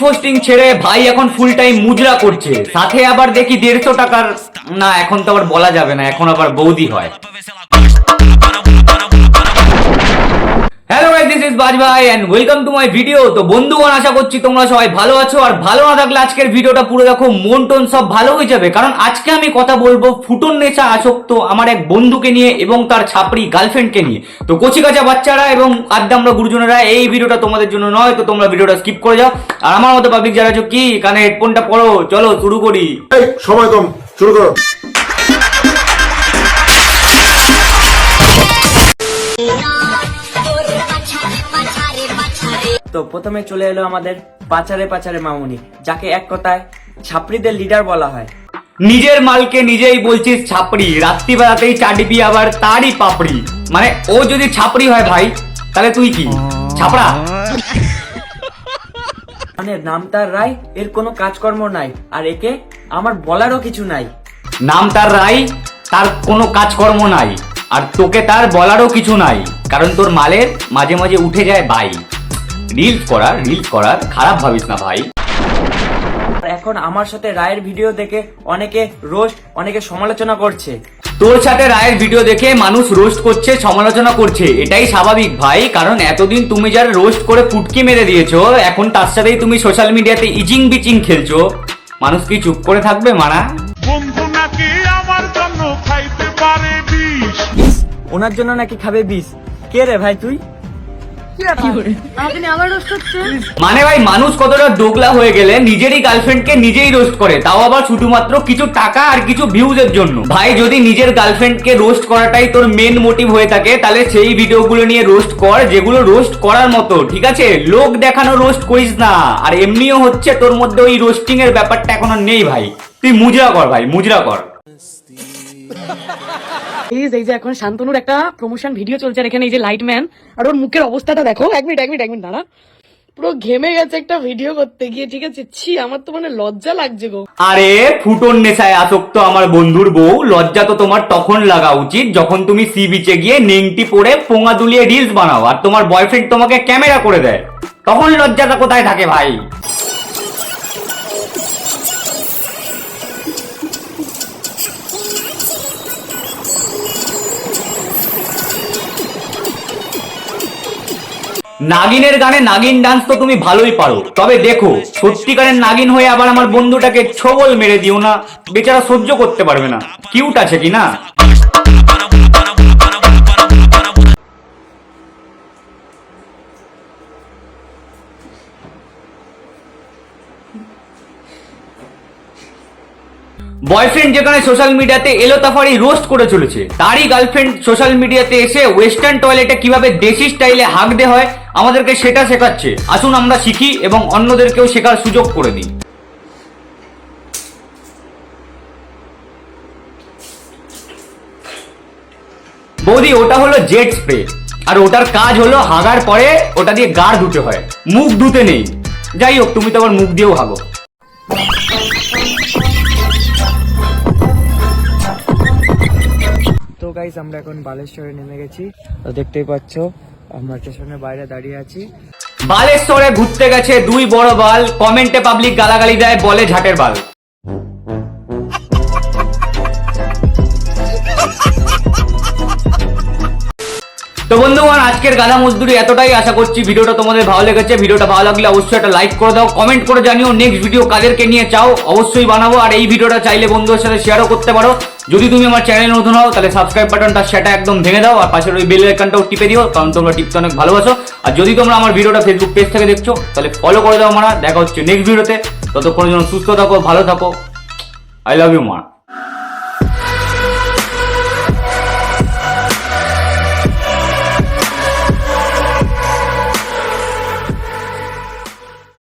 Posting ছেড়ে ভাই এখন ফুল টাইম মুজরা করছে, সাথে আবার দেখি 150 টাকার, না এখন তো আবার বলা যাবে না, এখন আবার বৌদি হয়। Hello guys, this is Baaz ভাই and welcome to my video. তো বন্ধুগণ, আশা করছি তোমরা সবাই ভালো আছো, আর ভালো না থাকলে আজকের ভিডিওটা পুরো দেখো, মন টন সব ভালো হয়ে যাবে। কারণ আজকে আমি কথা বলবো ফুটন নেশা আসক্ত আমার এক বন্ধুকে নিয়ে এবং তার ছাপড়ি গার্লফ্রেন্ডকে নিয়ে। তো কচি কাঁচা বাচ্চারা এবং আড্ডা আমরা গুরুজনেরা, এই ভিডিওটা তোমাদের জন্য নয়, তো তোমরা ভিডিওটা স্কিপ করে যাও। আর আমার মতো পাবলিক যারা আছো, কি কানে হেডফোনটা পরো, চলো শুরু করি। সময় কম, শুরু করো। তো প্রথমে চলে এলো আমাদের পাচারে পাচারে মামুনি, যাকে এক কথায় ছাপড়িদের লিডার বলা হয়। নিজের মালকে নিজেই বলছিস ছাপড়ি, রাত্রিবেলাতেই চাটিপি আবার তারই পাপড়ি। মানে ও যদি ছাপড়ি হয় ভাই, তাহলে তুই কি ছাপড়া? মানে নাম তার রায়, এর কোনো কাজকর্ম নাই, আর একে আমার বলারও কিছু নাই। নাম তার রাই, তার কোনো কাজকর্ম নাই, আর তোকে তার বলারও কিছু নাই, কারণ তোর মালের মাঝে মাঝে উঠে যায় বাই। রিলস করার খারাপ ভাবিস না ভাই। আর এখন আমার সাথে রায়ের ভিডিও দেখে অনেকে রোস্ট, অনেকে সমালোচনা করছে। তোর সাথে রায়ের ভিডিও দেখে মানুষ রোস্ট করছে, সমালোচনা করছে, এটাই স্বাভাবিক ভাই। কারণ এতদিন তুমি যার রোস্ট করে পুটকি মেরে দিয়েছো, এখন তার সাথেই তুমি সোশ্যাল মিডিয়াতে ইচিং বিচিং খেলছো, মানুষ কি চুপ করে থাকবে মারা? বন্ধু নাকি আমার জন্য খাইতে পারে বিষ, ওনার জন্য নাকি খাবে বিষ। কে রে ভাই তুই? মানে ভাই, মানুষ কতটা দোগলা হয়ে গেলে নিজেরই গার্লফ্রেন্ডকে নিজেই রোস্ট করে, তাও আবার শুধুমাত্র কিছু টাকা আর কিছু ভিউজের জন্য। ভাই, যদি নিজের গার্লফ্রেন্ডকে রোস্ট করাটাই তোর মেন মোটিভ হয়ে থাকে, তাহলে সেই ভিডিওগুলো নিয়ে রোস্ট কর যেগুলো রোস্ট করার মতো, ঠিক আছে? লোক দেখানো রোস্ট করিস না। আর এমনিও হচ্ছে তোর মধ্যে ওই রোস্টিং এর ব্যাপারটা এখনো নেই ভাই, তুই মুজরা কর ভাই, মুজরা কর। এই যে এখন শান্তনুর একটা প্রমোশন ভিডিও চলছে, আর এখানে এই যে লাইটম্যান, আর ওর মুখের অবস্থাটা দেখো। এক মিনিট দাঁড়া, পুরো ঘেমে গেছে একটা ভিডিও করতে গিয়ে, ঠিক আছে? ছি, আমার তো মানে লজ্জা লাগছে গো। আরে ফুটন নেশায় আসক্ত আমার বন্ধুর বউ, লজ্জা তো তোমার তখন লাগা উচিত যখন তুমি সি বিচে গিয়ে নেংটি পরে পোঙা দুলিয়ে রিলস বানাও, আর তোমার বয়ফ্রেন্ড তোমাকে ক্যামেরা করে দেয়, তখন লজ্জাটা কোথায় থাকে ভাই? নাগিনের গানে নাগিন ডান্স তো তুমি ভালোই পারো, তবে দেখো সত্যিকারের নাগিন হয়ে আবার আমার বন্ধুটাকে ছোবল মেরে দিও না, বেচারা সহ্য করতে পারবে না। কিউট আছে কি না? বয়ফ্রেন্ড যেখানে সোশ্যাল মিডিয়াতে এলোতাফারি রোস্ট করে চলেছে, তারই গার্লফ্রেন্ড সোশ্যাল মিডিয়াতে এসে ওয়েস্টার্ন টয়লেটে কিভাবে দেশি স্টাইলে হাগ দে হয় আমাদেরকে সেটা শেখাচ্ছে। আসুন আমরা শিখি এবং অন্যদেরকেও শেখার সুযোগ করে দিই। বৌদি, ওটা হলো জেট স্প্রে, আর ওটার কাজ হলো হাগার পরে ওটা দিয়ে গা ধুতে হয়, মুখ ধুতে নেই। যাই হোক, তুমি তো আবার মুখ দিয়েও হাগো। তো গাইস, আমরা এখন বালেশ্বরে নেমে গেছি, তো দেখতেই পাচ্ছ আমরা স্টেশনের বাইরে দাঁড়িয়ে আছি। বালেশ্বরে ঘুরতে গেছে দুই বড় বাল, কমেন্টে পাবলিক গালাগালি দেয়, বলে ঝাটের বাল। তো বন্ধুগণ, আজকের গাধা মজদুরি এতটাই। আশা করছি ভিডিওটা তোমাদের ভালো লেগেছে। ভিডিওটা ভালো লাগলে অবশ্যই একটা লাইক করে দাও, কমেন্ট করে জানিও নেক্সট ভিডিও কাদেরকে নিয়ে চাও, অবশ্যই বানাবো। আর এই ভিডিওটা চাইলে বন্ধুদের সাথে শেয়ারও করতে পারো। যদি তুমি আমার চ্যানেলে নতুন হও, তাহলে সাবস্ক্রাইব বাটনটা সেটা একদম ভেঙে দাও, আর পাশের ওই বেল আইকনটাও টিপে দিও, কারণ তোমরা টিপতে অনেক ভালোবাসো। আর যদি তোমরা আমার ভিডিওটা ফেসবুক পেজ থেকে দেখছো, তাহলে ফলো করে দাও মারা। দেখা হচ্ছে নেক্সট ভিডিওতে, ততক্ষণের জন্য সুস্থ থাকো, ভালো থাকো। আই লাভ ইউ মা।